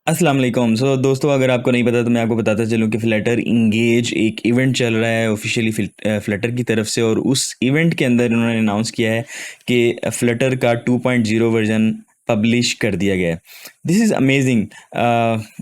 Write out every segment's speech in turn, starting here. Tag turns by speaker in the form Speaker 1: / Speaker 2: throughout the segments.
Speaker 1: अस्सलाम वालेकुम। दोस्तों, अगर आपको नहीं पता तो मैं आपको बताता चलूँ कि फ्लटर इंगेज एक इवेंट चल रहा है ऑफिशियली फ्लटर की तरफ से, और उस इवेंट के अंदर उन्होंने अनाउंस किया है कि फ्लटर का 2.0 वर्जन पब्लिश कर दिया गया है। This is amazing.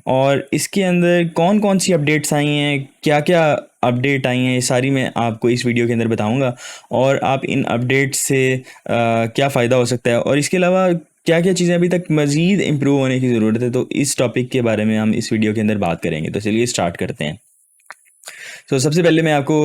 Speaker 1: और इसके अंदर कौन कौन सी अपडेट्स आई हैं, क्या क्या अपडेट आई हैं, ये सारी मैं आपको इस वीडियो के अंदर बताऊंगा। और आप इन अपडेट्स से क्या फ़ायदा हो सकता है, और इसके अलावा क्या क्या चीज़ें अभी तक मज़ीद इम्प्रूव होने की ज़रूरत है, तो इस टॉपिक के बारे में हम इस वीडियो के अंदर बात करेंगे। तो चलिए स्टार्ट करते हैं। सबसे पहले मैं आपको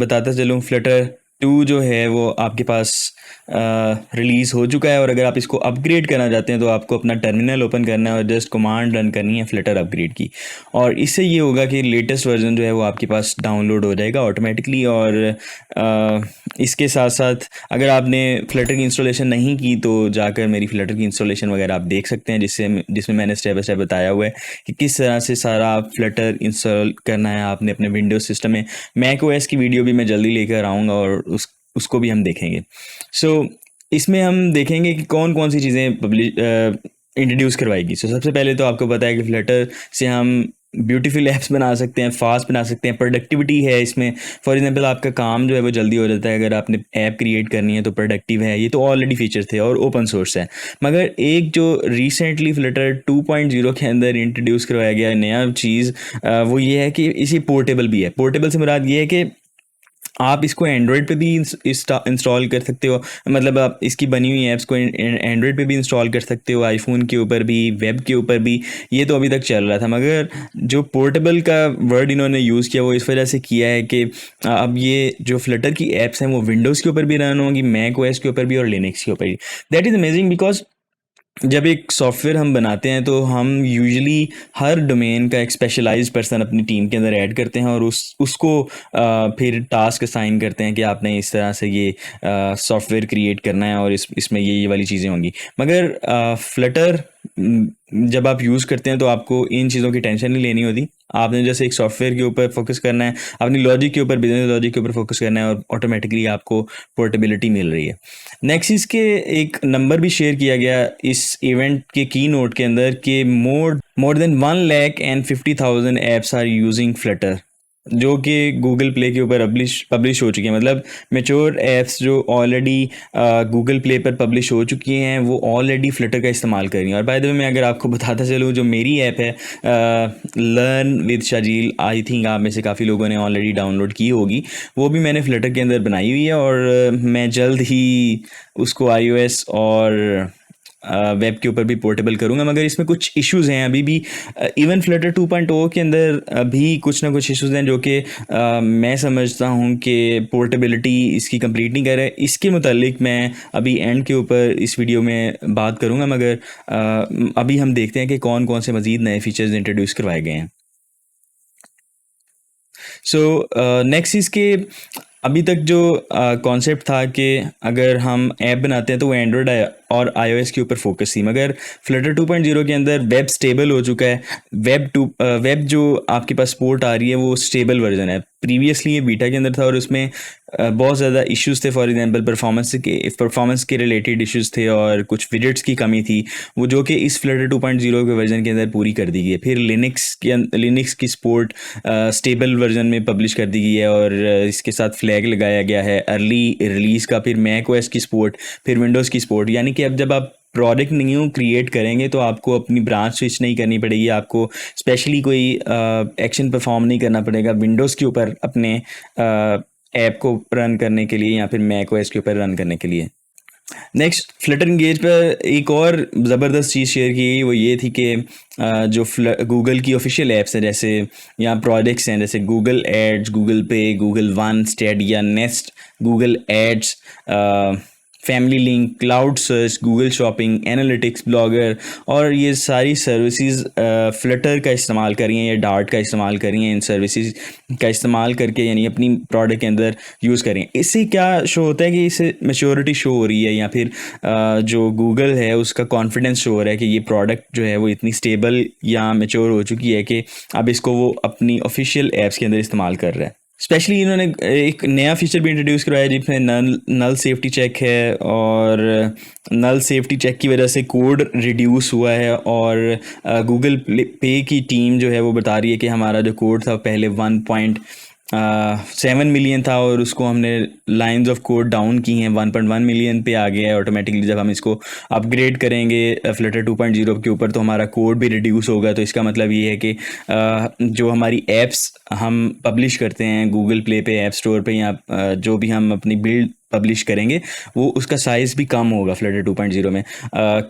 Speaker 1: बताता चलूँ, फ्लटर 2 जो है वो आपके पास रिलीज़ हो चुका है, और अगर आप इसको अपग्रेड करना चाहते हैं तो आपको अपना टर्मिनल ओपन करना है और जस्ट कमांड रन करनी है फ्लटर अपग्रेड की। और इससे ये होगा कि लेटेस्ट वर्जन जो है वो आपके पास डाउनलोड हो जाएगा ऑटोमेटिकली। और इसके साथ साथ अगर आपने फ्लटर की इंस्टॉलेशन नहीं की तो जाकर मेरी फ्लटर की इंस्टॉलेशन वगैरह आप देख सकते हैं, जिसमें मैंने स्टेप बाय स्टेप बताया हुआ है कि किस तरह से सारा फ्लटर इंस्टॉल करना है आपने अपने विंडोज सिस्टम में। मैक ओएस की वीडियो भी मैं जल्दी लेकर आऊँगा और उसको भी हम देखेंगे। इसमें हम देखेंगे कि कौन कौन सी चीज़ें पब्लिश इंट्रोड्यूस करवाएगी। सबसे पहले तो आपको पता है कि फ्लटर से हम ब्यूटीफुल ऐप्स बना सकते हैं, फास्ट बना सकते हैं, प्रोडक्टिविटी है इसमें। फॉर एग्जांपल आपका काम जो है वो जल्दी हो जाता है अगर आपने ऐप क्रिएट करनी है तो प्रोडक्टिव है। ये तो ऑलरेडी फीचर थे और ओपन सोर्स है। मगर एक जो रिसेंटली फ्लटर 2.0 के अंदर इंट्रोड्यूस करवाया गया नया चीज़, वो ये है कि इसी पोर्टेबल भी है। पोर्टेबल से मुराद ये है कि आप इसको एंड्रॉयड पे भी इंस्टॉल कर सकते हो। मतलब आप इसकी बनी हुई ऐप्स को एंड्रॉयड पे भी इंस्टॉल कर सकते हो, आईफोन के ऊपर भी, वेब के ऊपर भी। ये तो अभी तक चल रहा था, मगर जो पोर्टेबल का वर्ड इन्होंने यूज़ किया वो इस वजह से किया है कि अब ये जो फ्लटर की ऐप्स हैं वो विंडोज़ के ऊपर भी रन होंगी, मैक ओएस के ऊपर भी और लिनक्स के ऊपर भी। दैट इज़ अमेजिंग, बिकॉज जब एक सॉफ्टवेयर हम बनाते हैं तो हम यूजुअली हर डोमेन का एक स्पेशलाइज्ड पर्सन अपनी टीम के अंदर ऐड करते हैं और उसको फिर टास्क असाइन करते हैं कि आपने इस तरह से ये सॉफ्टवेयर क्रिएट करना है और इसमें ये वाली चीज़ें होंगी। मगर फ्लटर जब आप यूज़ करते हैं तो आपको इन चीज़ों की टेंशन नहीं लेनी होती। आपने जैसे एक सॉफ्टवेयर के ऊपर फोकस करना है, अपनी लॉजिक के ऊपर, बिजनेस लॉजिक के ऊपर फोकस करना है, और ऑटोमेटिकली आपको पोर्टेबिलिटी मिल रही है। नेक्स्ट, इसके एक नंबर भी शेयर किया गया इस इवेंट के की नोट के अंदर कि more than 1,50,000 apps are using Flutter, जो कि गूगल प्ले के ऊपर पब्लिश हो चुकी हैं। मतलब मेच्योर ऐप्स जो ऑलरेडी गूगल प्ले पर पब्लिश हो चुकी हैं वो ऑलरेडी फ्लटर का इस्तेमाल कर रही हैं। और बाय द वे मैं अगर आपको बताता चलूँ, जो मेरी ऐप है लर्न विद शाजील, आई थिंक आप में से काफ़ी लोगों ने ऑलरेडी डाउनलोड की होगी। वो भी मैंने फ्लटर के अंदर बनाई हुई है, और मैं जल्द ही उसको iOS और वेब के ऊपर भी पोर्टेबल करूँगा। मगर इसमें कुछ इश्यूज़ हैं अभी भी। इवन फ्लटर 2.0 के अंदर अभी कुछ ना कुछ इश्यूज़ हैं जो कि मैं समझता हूँ कि पोर्टेबिलिटी इसकी कंप्लीट नहीं कर रहा है। इसके मुतालिक मैं अभी एंड के ऊपर इस वीडियो में बात करूँगा, मगर अभी हम देखते हैं कि कौन कौन से मज़ीद नए फीचर्स इंट्रोड्यूस करवाए गए हैं। नेक्स्ट इसके अभी तक जो कॉन्सेप्ट था कि अगर हम ऐप बनाते हैं तो वो एंड्रॉयड और iOS के ऊपर फोकस थी, मगर फ्लटर 2.0 के अंदर वेब स्टेबल हो चुका है। वेब जो आपके पास सपोर्ट आ रही है वो स्टेबल वर्जन है। प्रीवियसली ये बीटा के अंदर था और उसमें बहुत ज़्यादा इश्यूज़ थे। फॉर एग्जांपल परफॉर्मेंस के रिलेटेड इश्यूज़ थे और कुछ विजेट्स की कमी थी, वो जो कि इस फ्लटर 2.0 के वर्जन के अंदर पूरी कर दी गई है। फिर लिनक्स की सपोर्ट स्टेबल वर्जन में पब्लिश कर दी गई है, और इसके साथ फ्लैग लगाया गया है अर्ली रिलीज़ का। फिर मैक ओएस की सपोर्ट, फिर विंडोज़ की सपोर्ट। यानी कि अब जब आप प्रोडक्ट न्यू क्रिएट करेंगे तो आपको अपनी ब्रांच स्विच नहीं करनी पड़ेगी, आपको स्पेशली कोई एक्शन परफॉर्म नहीं करना पड़ेगा विंडोज़ के ऊपर अपने ऐप को रन करने के लिए या फिर मैक ओएस के ऊपर रन करने के लिए। नेक्स्ट, फ्लटर इंगेज पर एक और ज़बरदस्त चीज़ शेयर की गई, वो ये थी कि जो गूगल की ऑफिशियल ऐप्स हैं, जैसे यहाँ प्रोडक्ट्स हैं जैसे Google Ads, Google Pay, Google One, Stadia, Nest, Google Ads, Family Link, cloud search, Google Shopping, Analytics, Blogger, और ये सारी सर्विसेज फ्लटर का इस्तेमाल कर रही हैं या डार्ट का इस्तेमाल कर रही हैं। इन सर्विसेज का इस्तेमाल करके यानी अपनी प्रोडक्ट के अंदर यूज़ कर रही हैं। इससे क्या शो होता है कि इससे मैच्योरिटी शो हो रही है, या फिर जो गूगल है उसका कॉन्फिडेंस शो हो रहा है कि ये प्रोडक्ट जो है वो इतनी स्टेबल या मैच्योर हो चुकी है कि अब इसको वो अपनी ऑफिशियल ऐप्स के अंदर इस्तेमाल कर रहा है। स्पेशली इन्होंने एक नया फीचर भी इंट्रोड्यूस करवाया जिसमें नल नल सेफ्टी चेक है, और नल सेफ्टी चेक की वजह से कोड रिड्यूस हुआ है। और गूगल पे की टीम जो है वो बता रही है कि हमारा जो कोड था पहले 1.7 मिलियन था, और उसको हमने लाइंस ऑफ कोड डाउन की हैं, 1.1 मिलियन पे आ गया है ऑटोमेटिकली। जब हम इसको अपग्रेड करेंगे फ्लटर 2.0 के ऊपर तो हमारा कोड भी रिड्यूस होगा। तो इसका मतलब ये है कि जो हमारी ऐप्स हम पब्लिश करते हैं गूगल प्ले पे, ऐप स्टोर पे, या जो भी हम अपनी बिल्ड पब्लिश करेंगे वो उसका साइज़ भी कम होगा फ्लटर 2.0 में।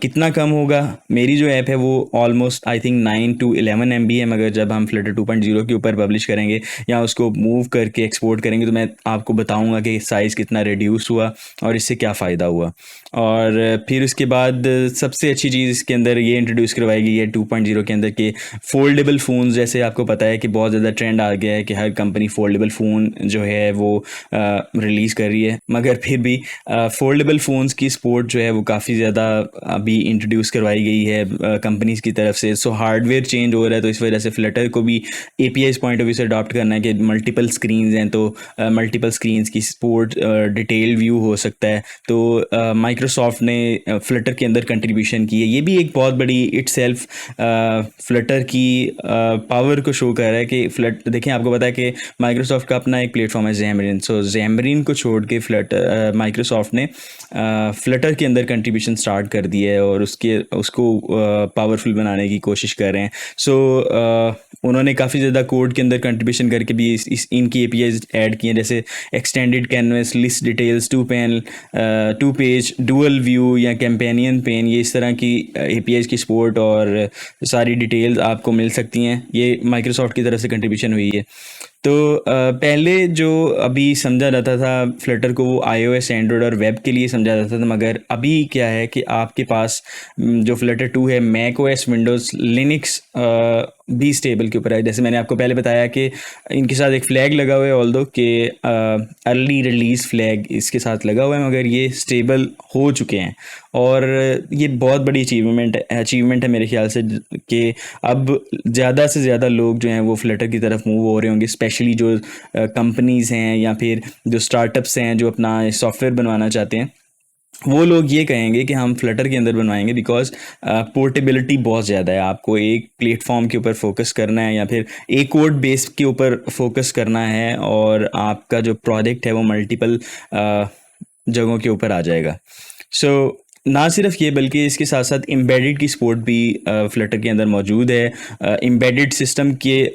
Speaker 1: कितना कम होगा? मेरी जो ऐप है वो almost I think 9 to 11 MB है, मगर जब हम फ्लटर 2.0 के ऊपर पब्लिश करेंगे या उसको मूव करके एक्सपोर्ट करेंगे तो मैं आपको बताऊंगा कि साइज़ कितना रिड्यूस हुआ और इससे क्या फ़ायदा हुआ। और फिर उसके बाद सबसे अच्छी चीज़ इसके अंदर ये इंट्रोड्यूस करवाई गई है 2.0 के अंदर के फोल्डेबल फ़ोन्स। जैसे आपको पता है कि बहुत ज़्यादा ट्रेंड आ गया है कि हर कंपनी फोल्डेबल फ़ोन जो है वो रिलीज़ कर रही है, मगर फिर भी फोल्डेबल फ़ोन्स की सपोर्ट जो है वो काफ़ी ज़्यादा अभी इंट्रोड्यूस करवाई गई है कंपनीज़ की तरफ से। सो हार्डवेयर चेंज हो रहा है, तो इस वजह से फ्लटर को भी APIs पॉइंट ऑफ व्यू से अडॉप्ट करना है कि मल्टीपल स्क्रीन्स हैं, तो मल्टीपल स्क्रीन्स की सपोर्ट, डिटेल व्यू हो सकता है। तो माइक्रोसॉफ्ट ने फ्लटर के अंदर कंट्रीब्यूशन की है। ये भी एक बहुत बड़ी इटसेल्फ फ्लटर की पावर को शो कर रहा है कि फ्लट देखें, आपको पता है कि माइक्रोसॉफ्ट का अपना एक प्लेटफॉर्म है Xamarin। सो Xamarin को छोड़ के फ्लटर माइक्रोसॉफ्ट ने फ्लटर के अंदर कंट्रीब्यूशन स्टार्ट कर दिया है और उसको पावरफुल बनाने की कोशिश कर रहे हैं। सो उन्होंने काफ़ी ज़्यादा कोड के अंदर कंट्रीब्यूशन करके भी इनकी APIs ऐड की हैं, जैसे extended canvas, list details, two page, dual view या कैंपेनियन पेन। ये इस तरह की APIs की सपोर्ट और सारी डिटेल्स आपको मिल सकती हैं। ये माइक्रोसॉफ्ट की तरफ से कंट्रीब्यूशन हुई है। तो पहले जो अभी समझा जाता था फ्लटर को वो iOS, एंड्रॉयड और वेब के लिए समझा जाता था, मगर अभी क्या है कि आपके पास जो फ्लटर 2 है मैक OS, विंडोज़, लिनक्स भी स्टेबल के ऊपर है। जैसे मैंने आपको पहले बताया कि इनके साथ एक फ़्लैग लगा हुआ है, ऑल्दो कि अर्ली रिलीज़ फ्लैग इसके साथ लगा हुआ है, मगर ये स्टेबल हो चुके हैं। और ये बहुत बड़ी अचीवमेंट है मेरे ख्याल से कि अब ज़्यादा से ज़्यादा लोग जो हैं वो फ्लटर की तरफ मूव हो रहे होंगे, स्पेशली जो कंपनीज़ हैं या फिर जो स्टार्टअप्स हैं जो अपना सॉफ्टवेयर बनवाना चाहते हैं। वो लोग ये कहेंगे कि हम फ्लटर के अंदर बनवाएंगे बिकॉज पोर्टेबिलिटी बहुत ज़्यादा है। आपको एक प्लेटफॉर्म के ऊपर फोकस करना है या फिर एक कोड बेस के ऊपर फोकस करना है, और आपका जो प्रोजेक्ट है वो मल्टीपल जगहों के ऊपर आ जाएगा। सो ना सिर्फ ये बल्कि इसके साथ साथ एम्बेडेड की सपोर्ट भी फ्लटर के अंदर मौजूद है। एम्बेडेड सिस्टम के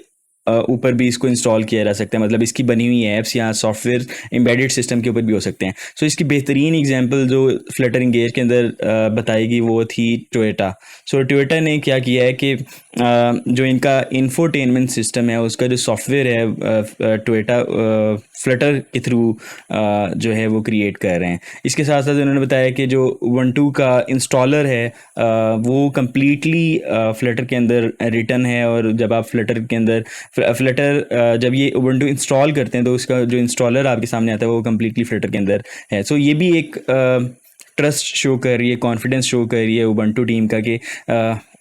Speaker 1: ऊपर भी इसको इंस्टॉल किया जा सकता है, मतलब इसकी बनी हुई ऐप्स या सॉफ्टवेयर एम्बेडेड सिस्टम के ऊपर भी हो सकते हैं। सो इसकी बेहतरीन एग्जांपल जो फ्लटर इंगेज के अंदर बताई गई वो थी टोयोटा। सो टोयोटा ने क्या किया है कि जो इनका इंफोटेनमेंट सिस्टम है उसका जो सॉफ्टवेयर है टोयोटा फ्लटर के थ्रू जो है वो क्रिएट कर रहे हैं। इसके साथ साथ उन्होंने बताया कि जो Ubuntu का इंस्टॉलर है वो कम्प्लीटली फ्लटर के अंदर रिटर्न है, और जब आप फ्लटर के अंदर फ्लटर जब ये Ubuntu इंस्टॉल करते हैं तो उसका जो इंस्टॉलर आपके सामने आता है वो कम्प्लीटली फ्लटर के अंदर है। सो ये भी एक ट्रस्ट शो कर रही है, कॉन्फिडेंस शो कर रही है Ubuntu टीम का कि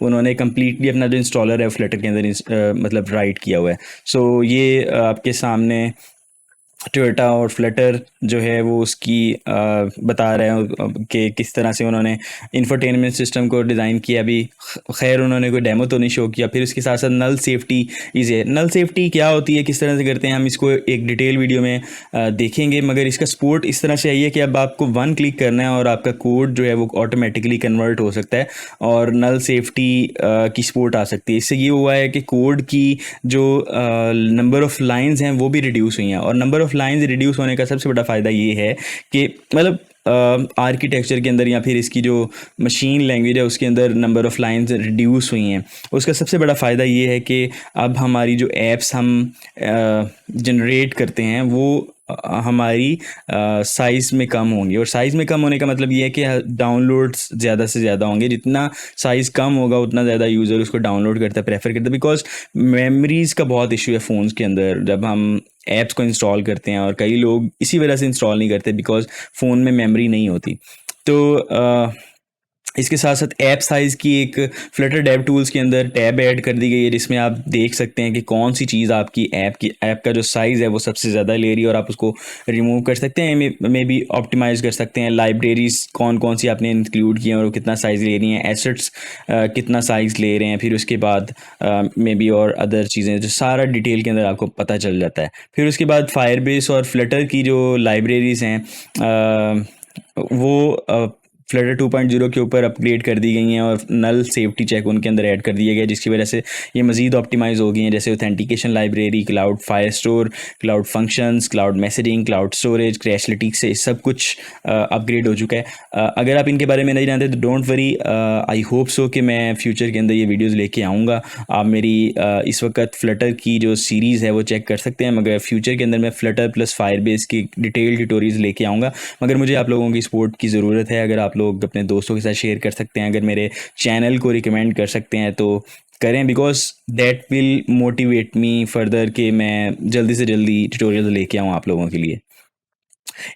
Speaker 1: उन्होंने कम्प्लीटली अपना जो इंस्टॉलर है फ्लटर के अंदर मतलब राइट किया हुआ है। सो ये आपके सामने टोयोटा और फ्लटर जो है वो उसकी बता रहे हैं कि किस तरह से उन्होंने इंफोटेनमेंट सिस्टम को डिज़ाइन किया। अभी खैर उन्होंने कोई डेमो तो नहीं शो किया। फिर उसके साथ साथ नल सेफ्टी है। नल सेफ्टी क्या होती है, किस तरह से करते हैं, हम इसको एक डिटेल वीडियो में देखेंगे, मगर इसका सपोर्ट इस तरह से आई है कि अब आपको 1 क्लिक करना है और आपका कोड जो है वो ऑटोमेटिकली कन्वर्ट हो सकता है और नल सेफ्टी की सपोर्ट आ सकती है। इससे ये हुआ है कि कोड की जो नंबर ऑफ़ लाइंस हैं वो भी रिड्यूस हुई हैं, और नंबर ऑफ़ लाइंस रिड्यूस होने का सबसे बड़ा फ़ायदा ये है कि मतलब आर्किटेक्चर के अंदर या फिर इसकी जो मशीन लैंग्वेज है उसके अंदर नंबर ऑफ़ लाइंस रिड्यूस हुई हैं। उसका सबसे बड़ा फ़ायदा ये है कि अब हमारी जो ऐप्स हम जनरेट करते हैं वो हमारी साइज़ में कम होंगी, और साइज़ में कम होने का मतलब ये है कि डाउनलोड्स ज़्यादा से ज़्यादा होंगे। जितना साइज़ कम होगा उतना ज़्यादा यूज़र उसको डाउनलोड करता है, प्रेफर करता है, बिकॉज मेमोरीज़ का बहुत इशू है फ़ोन्स के अंदर जब हम ऐप्स को इंस्टॉल करते हैं, और कई लोग इसी वजह से इंस्टॉल नहीं करते बिकॉज फ़ोन में मेमोरी नहीं होती। तो इसके साथ साथ ऐप साइज़ की एक फ्लटर डेव टूल्स के अंदर टैब ऐड कर दी गई है, जिसमें आप देख सकते हैं कि कौन सी चीज़ आपकी ऐप का जो साइज़ है वो सबसे ज़्यादा ले रही है, और आप उसको रिमूव कर सकते हैं, मे बी ऑप्टिमाइज़ कर सकते हैं। लाइब्रेरीज़ कौन कौन सी आपने इंक्लूड की हैं और वो कितना साइज़ ले रही हैं, एसेट्स कितना साइज़ ले रहे हैं, फिर उसके बाद मे बी और अदर चीज़ें, जो सारा डिटेल के अंदर आपको पता चल जाता है। फिर उसके बाद फायरबेस और फ्लटर की जो लाइब्रेरीज़ हैं वो फ्लटर 2.0 के ऊपर अपग्रेड कर दी गई हैं, और नल सेफ्टी चेक उनके अंदर ऐड कर दिया गया, जिसकी वजह से ये मज़ीद ऑप्टिमाइज़ हो गई हैं, जैसे authentication library, cloud Firestore, cloud functions, cloud messaging, cloud storage, Crashlytics से सब कुछ अपग्रेड हो चुका है। अगर आप इनके बारे में नहीं जानते तो don't worry, I hope so कि मैं फ्यूचर के अंदर ये वीडियोज़ लेके आऊँगा। आप मेरी इस वक्त फ्लटर की जो सीरीज़ है वो चेक कर सकते हैं, मगर फ्यूचर के अंदर मैं फ्लटर प्लस फायरबेस की डिटेल ट्यूटोरियल्स लेके आऊँगा। मगर मुझे आप लोगों की सपोर्ट की ज़रूरत है। अगर आप लोग अपने दोस्तों के साथ शेयर कर सकते हैं, अगर मेरे चैनल को रिकमेंड कर सकते हैं तो करें, because that will motivate me further कि मैं जल्दी से जल्दी ट्यूटोरियल लेके आऊँ आप लोगों के लिए।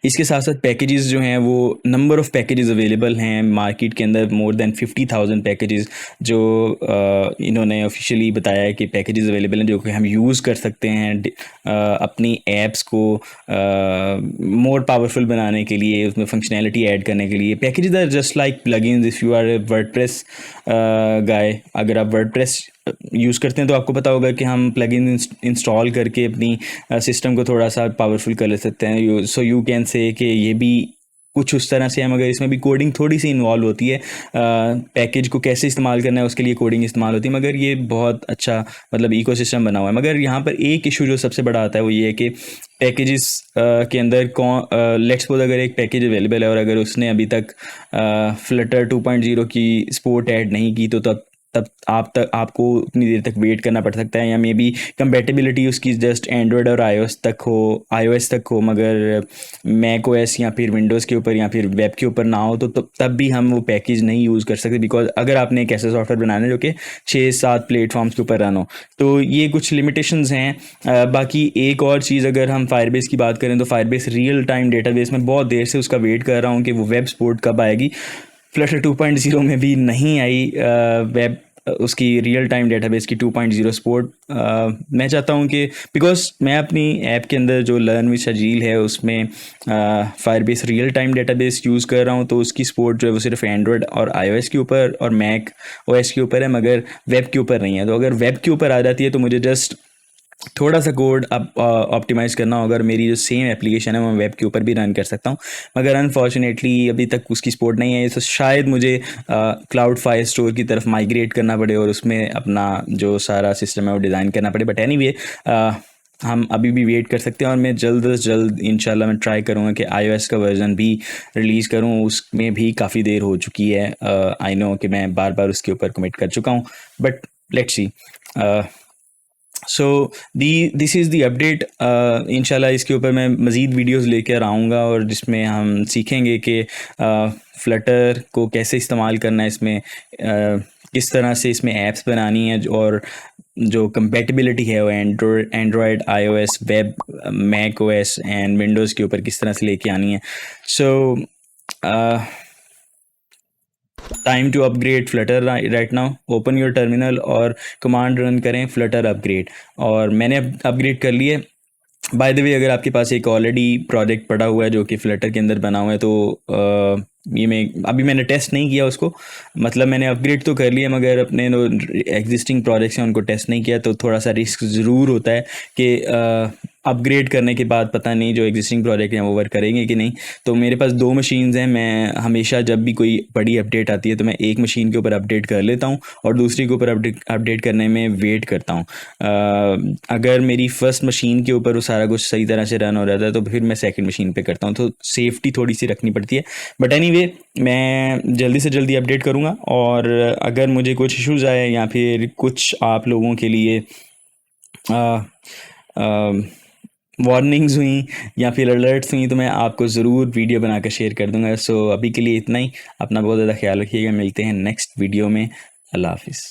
Speaker 1: इसके साथ साथ पैकेजेस जो हैं वो नंबर ऑफ़ पैकेजेस अवेलेबल हैं मार्केट के अंदर, मोर देन 50,000 पैकेजेस जो इन्होंने ऑफिशियली बताया है कि पैकेजेस अवेलेबल हैं, जो कि हम यूज़ कर सकते हैं अपनी ऐप्स को मोर पावरफुल बनाने के लिए, उसमें फंक्शनैलिटी ऐड करने के लिए। Packages are just like plugins. If you are a WordPress guy, अगर आप वर्डप्रेस यूज़ करते हैं तो आपको पता होगा कि हम प्लगइन इंस्टॉल करके अपनी सिस्टम को थोड़ा सा पावरफुल कर ले सकते हैं। सो यू कैन से कि ये भी कुछ उस तरह से है, मगर इसमें भी कोडिंग थोड़ी सी इन्वॉल्व होती है। पैकेज को कैसे इस्तेमाल करना है उसके लिए कोडिंग इस्तेमाल होती है, मगर ये बहुत अच्छा मतलब इकोसिस्टम बना हुआ है। मगर यहाँ पर एक इशू जो सबसे बड़ा आता है वो ये है कि पैकेजेस के अंदर लेट्स सपोज अगर एक पैकेज अवेलेबल है और अगर उसने अभी तक फ्लटर 2.0 की सपोर्ट ऐड नहीं की, तो तब आपको उतनी देर तक वेट करना पड़ सकता है, या मे बी कंपेटिबिलिटी उसकी जस्ट एंड्रॉयड और iOS तक हो, मगर मैक ओएस या फिर विंडोज़ के ऊपर या फिर वेब के ऊपर ना हो, तो तब भी हम वो पैकेज नहीं यूज़ कर सकते, बिकॉज अगर आपने एक ऐसा सॉफ्टवेयर बनाना है जो कि 6-7 प्लेटफॉर्म्स के ऊपर रन हो, तो ये कुछ लिमिटेशंस हैं। बाकी एक और चीज़, अगर हम फायरबेस की बात करें तो फायरबेस रियल टाइम डेटाबेस में बहुत देर से उसका वेट कर रहा हूँ कि वो वेब सपोर्ट कब आएगी। फ्लटर 2.0 में भी नहीं आई वेब उसकी रियल टाइम डेटाबेस की 2.0 सपोर्ट। मैं चाहता हूँ कि बिकॉज मैं अपनी ऐप के अंदर जो लर्न विद शजील है उसमें Firebase real time database use कर रहा हूँ, तो उसकी सपोर्ट जो है वो सिर्फ एंड्रॉयड और iOS के ऊपर और मैक ओएस के ऊपर है, मगर वेब के ऊपर नहीं है। तो अगर वेब के ऊपर आ जाती है तो मुझे जस्ट थोड़ा सा कोड अब ऑप्टिमाइज़ करना होगा, और मेरी जो सेम एप्लीकेशन है वो वेब के ऊपर भी रन कर सकता हूँ। मगर अनफॉर्चुनेटली अभी तक उसकी सपोर्ट नहीं है, तो शायद मुझे क्लाउड फायर स्टोर की तरफ माइग्रेट करना पड़े और उसमें अपना जो सारा सिस्टम है वो डिज़ाइन करना पड़े। बट एनीवे हम अभी भी वेट कर सकते हैं, और मैं जल्द से जल्द इंशाल्लाह मैं ट्राई करूँगा कि iOS का वर्जन भी रिलीज़ करूँ। उसमें भी काफ़ी देर हो चुकी है। आई नो कि मैं बार बार उसके ऊपर कमिट कर चुका हूँ, but let's see. So this is the update. इंशाल्लाह इसके ऊपर मैं मज़ीद वीडियोज़ लेकर आऊँगा, और जिसमें हम सीखेंगे कि फ्लटर को कैसे इस्तेमाल करना है, इसमें किस तरह से इसमें ऐप्स बनानी है, और जो कंपेटिबिलिटी है वो Android iOS web Mac OS and Windows के ऊपर किस तरह से लेके आनी है। So time to upgrade Flutter right now. Open your terminal और कमांड रन करें फ्लटर अपग्रेड, और मैंने अपग्रेड कर लिए। बाय द वे, अगर आपके पास एक ऑलरेडी प्रोजेक्ट पड़ा हुआ है जो कि फ्लटर के अंदर बना हुआ है, तो मैंने टेस्ट नहीं किया उसको, मतलब मैंने अपग्रेड तो कर लिया, मगर अपने जो एग्जिस्टिंग प्रोजेक्ट्स हैं उनको टेस्ट नहीं किया, तो थोड़ा सा रिस्क ज़रूर होता है कि अपग्रेड करने के बाद पता नहीं जो एग्जिस्टिंग प्रोजेक्ट हैं वो वर्क करेंगे कि नहीं। तो मेरे पास 2 मशीन्स हैं। मैं हमेशा जब भी कोई बड़ी अपडेट आती है तो मैं एक मशीन के ऊपर अपडेट कर लेता हूँ और दूसरी के ऊपर अपडेट करने में वेट करता हूँ। अगर मेरी फर्स्ट मशीन के ऊपर वो सारा कुछ सही तरह से रन हो जाता है तो फिर मैं सेकंड मशीन पे करता हूँ, तो सेफ्टी थोड़ी सी रखनी पड़ती है। बट एनीवे, मैं जल्दी से जल्दी अपडेट करूँगा, और अगर मुझे कुछ इश्यूज़ आए या फिर कुछ आप लोगों के लिए वार्निंग्स हुई या फिर अलर्ट्स हुई, तो मैं आपको ज़रूर वीडियो बनाकर शेयर कर दूंगा। सो अभी के लिए इतना ही। अपना बहुत ज़्यादा ख्याल रखिएगा। मिलते हैं नेक्स्ट वीडियो में। अल्लाह हाफिज़।